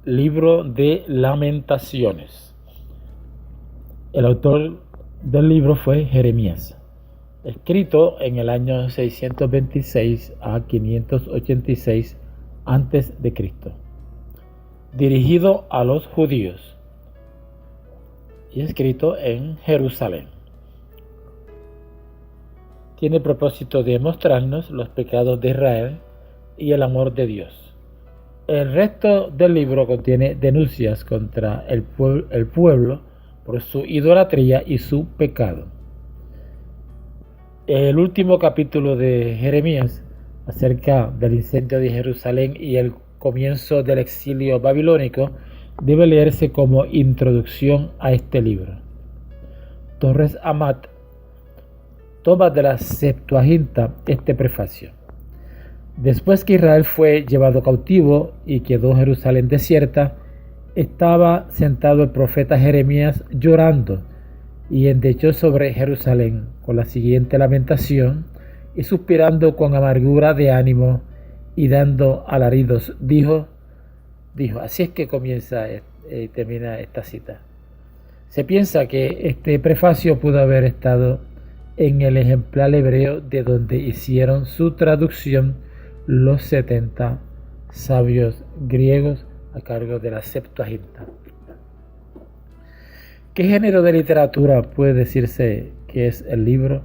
Libro de Lamentaciones. El autor del libro fue Jeremías, escrito en el año 626 a 586 a.C., dirigido a los judíos y escrito en Jerusalén. Tiene el propósito de mostrarnos los pecados de Israel y el amor de Dios. El resto del libro contiene denuncias contra el pueblo por su idolatría y su pecado. El último capítulo de Jeremías, acerca del incendio de Jerusalén y el comienzo del exilio babilónico, debe leerse como introducción a este libro. Torres Amat toma de la Septuaginta este prefacio. Después que Israel fue llevado cautivo y quedó Jerusalén desierta, estaba sentado el profeta Jeremías llorando y endechó sobre Jerusalén con la siguiente lamentación y suspirando con amargura de ánimo y dando alaridos, dijo, así es que comienza y termina esta cita. Se piensa que este prefacio pudo haber estado en el ejemplar hebreo de donde hicieron su traducción los 70 sabios griegos a cargo de la Septuaginta. ¿Qué género de literatura puede decirse que es el libro?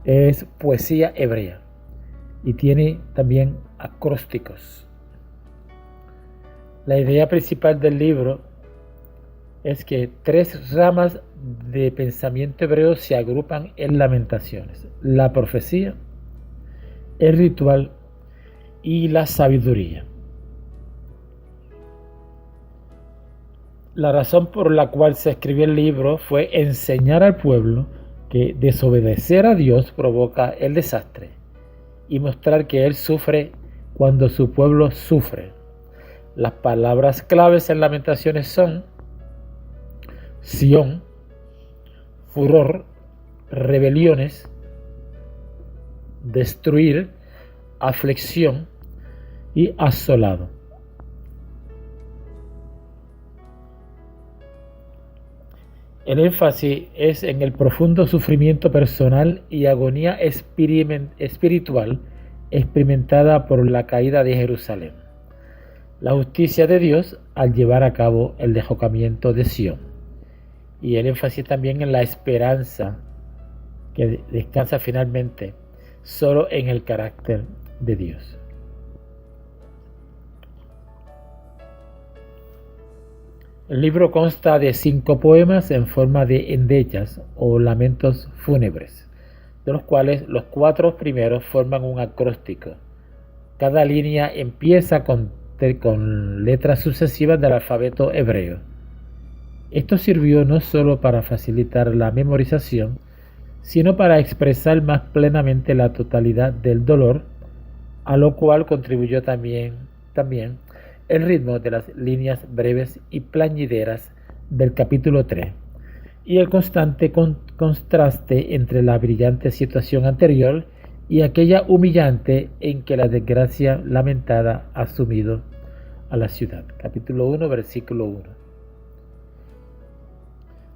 Es poesía hebrea y tiene también acrósticos. La idea principal del libro es que 3 ramas de pensamiento hebreo se agrupan en Lamentaciones: la profecía, el ritual y la sabiduría. La razón por la cual se escribió el libro fue enseñar al pueblo que desobedecer a Dios provoca el desastre y mostrar que Él sufre cuando su pueblo sufre. Las palabras claves en Lamentaciones son Sión, furor, rebeliones, destruir, aflicción y asolado. El énfasis es en el profundo sufrimiento personal y agonía espiritual experimentada por la caída de Jerusalén, la justicia de Dios al llevar a cabo el dejocamiento de Sión, y el énfasis también en la esperanza que descansa finalmente solo en el carácter de Dios. El libro consta de 5 poemas en forma de endechas o lamentos fúnebres, de los cuales los 4 primeros forman un acróstico. Cada línea empieza con letras sucesivas del alfabeto hebreo. Esto sirvió no solo para facilitar la memorización, sino para expresar más plenamente la totalidad del dolor, a lo cual contribuyó también el ritmo de las líneas breves y plañideras del capítulo 3 y el constante contraste entre la brillante situación anterior y aquella humillante en que la desgracia lamentada ha sumido a la ciudad. Capítulo 1, versículo 1.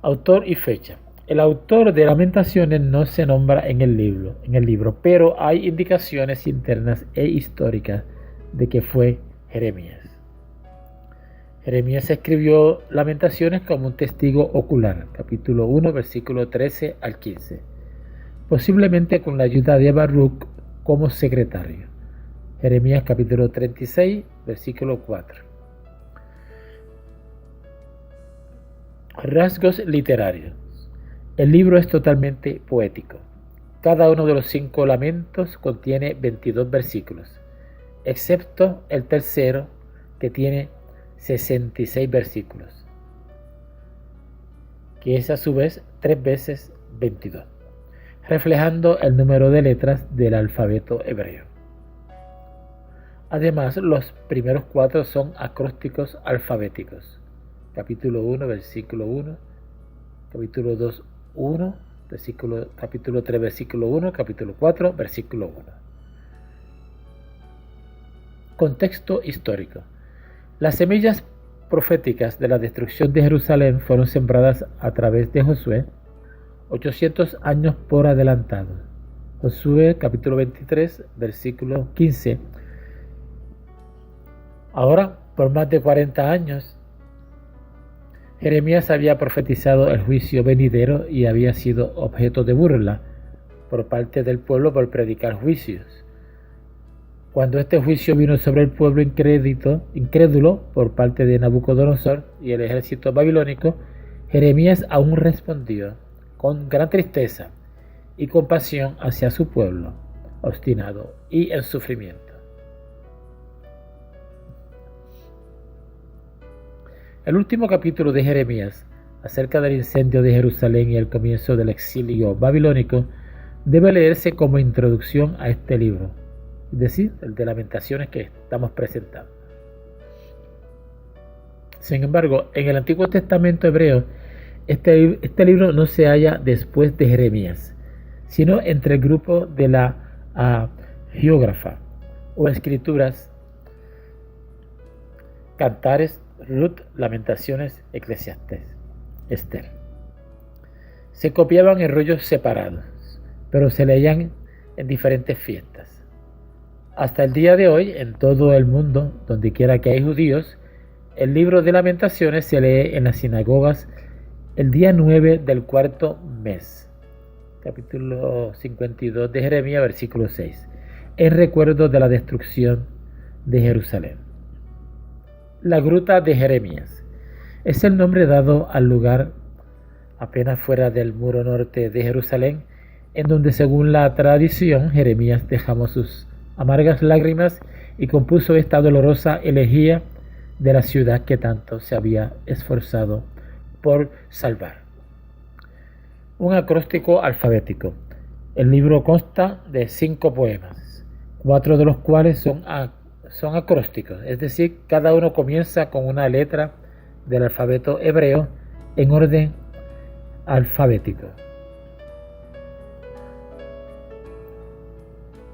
Autor y fecha. El autor de Lamentaciones no se nombra en el libro, pero hay indicaciones internas e históricas de que fue Jeremías. Jeremías escribió Lamentaciones como un testigo ocular, capítulo 1, versículo 13 al 15, posiblemente con la ayuda de Baruch como secretario. Jeremías capítulo 36, versículo 4. Rasgos literarios. El libro es totalmente poético. Cada uno de los 5 lamentos contiene 22 versículos, excepto el tercero, que tiene 66 versículos, que es a su vez 3 veces 22, reflejando el número de letras del alfabeto hebreo. Además, los primeros 4 son acrósticos alfabéticos. Capítulo 1, versículo 1, capítulo 2, 1, capítulo 3, versículo 1, capítulo 4, versículo 1. Contexto histórico. Las semillas proféticas de la destrucción de Jerusalén fueron sembradas a través de Josué 800 años por adelantado. Josué capítulo 23, versículo 15. Ahora, por más de 40 años, Jeremías había profetizado el juicio venidero y había sido objeto de burla por parte del pueblo por predicar juicios. Cuando este juicio vino sobre el pueblo incrédulo por parte de Nabucodonosor y el ejército babilónico, Jeremías aún respondió con gran tristeza y compasión hacia su pueblo, obstinado y en sufrimiento. El último capítulo de Jeremías, acerca del incendio de Jerusalén y el comienzo del exilio babilónico, debe leerse como introducción a este libro, es decir, el de Lamentaciones que estamos presentando. Sin embargo, en el Antiguo Testamento hebreo, este libro no se halla después de Jeremías, sino entre el grupo de la geógrafa o escrituras, Cantares, Ruth, Lamentaciones, Eclesiastés, Esther. Se copiaban en rollos separados, pero se leían en diferentes fiestas. Hasta el día de hoy, en todo el mundo, donde quiera que hay judíos, el libro de Lamentaciones se lee en las sinagogas el día 9 del cuarto mes, capítulo 52 de Jeremías, versículo 6, en recuerdo de la destrucción de Jerusalén. La gruta de Jeremías es el nombre dado al lugar apenas fuera del muro norte de Jerusalén, en donde según la tradición Jeremías derramó sus amargas lágrimas y compuso esta dolorosa elegía de la ciudad que tanto se había esforzado por salvar. Un acróstico alfabético. El libro consta de 5 poemas, 4 de los cuales son acrósticos, es decir, cada uno comienza con una letra del alfabeto hebreo en orden alfabético.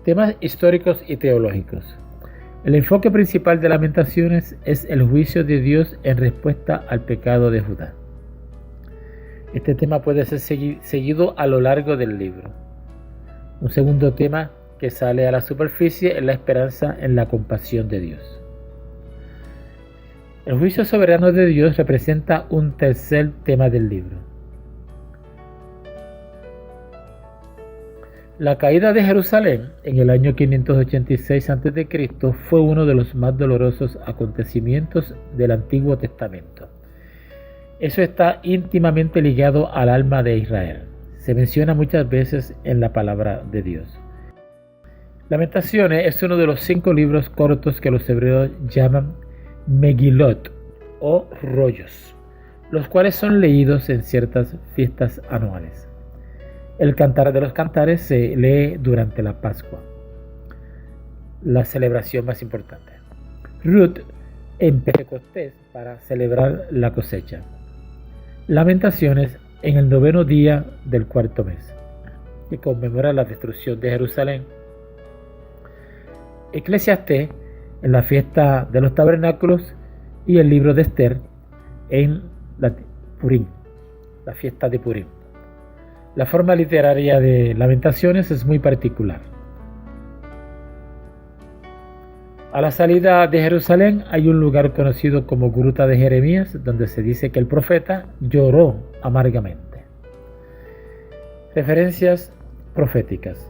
Temas históricos y teológicos. El enfoque principal de Lamentaciones es el juicio de Dios en respuesta al pecado de Judá. Este tema puede ser seguido a lo largo del libro. Un segundo tema que sale a la superficie es la esperanza en la compasión de Dios. El juicio soberano de Dios representa un tercer tema del libro. La caída de Jerusalén en el año 586 a.C. fue uno de los más dolorosos acontecimientos del Antiguo Testamento. Eso está íntimamente ligado al alma de Israel. Se menciona muchas veces en la palabra de Dios. Lamentaciones es uno de los 5 libros cortos que los hebreos llaman Megilot o rollos, los cuales son leídos en ciertas fiestas anuales. El Cantar de los Cantares se lee durante la Pascua, la celebración más importante. Ruth en Pentecostés para celebrar la cosecha. Lamentaciones en el 9º día del cuarto mes, que conmemora la destrucción de Jerusalén. Eclesiastés en la fiesta de los tabernáculos y el libro de Esther en la Purim, la fiesta de Purim. La forma literaria de Lamentaciones es muy particular. A la salida de Jerusalén hay un lugar conocido como Gruta de Jeremías, donde se dice que el profeta lloró amargamente. Referencias proféticas.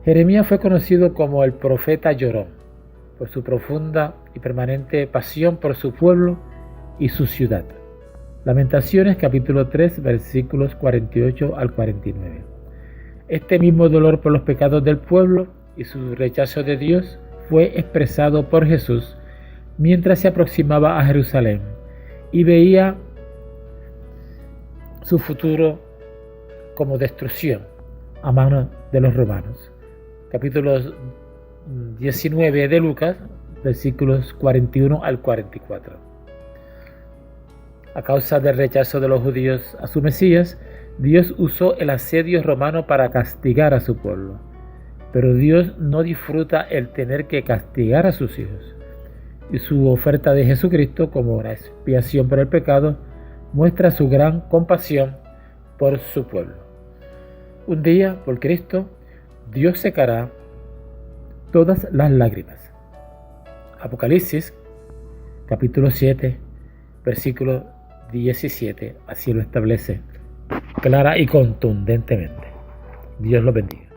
Jeremías fue conocido como el profeta llorón, por su profunda y permanente pasión por su pueblo y su ciudad. Lamentaciones capítulo 3 versículos 48 al 49. Este mismo dolor por los pecados del pueblo y su rechazo de Dios fue expresado por Jesús mientras se aproximaba a Jerusalén y veía su futuro como destrucción a manos de los romanos. Capítulo 19 de Lucas, versículos 41 al 44. A causa del rechazo de los judíos a su Mesías, Dios usó el asedio romano para castigar a su pueblo. Pero Dios no disfruta el tener que castigar a sus hijos. y su oferta de Jesucristo como una expiación por el pecado muestra su gran compasión por su pueblo. Un día, por Cristo, Dios secará todas las lágrimas. Apocalipsis, capítulo 7, versículo 17, así lo establece clara y contundentemente. Dios los bendiga.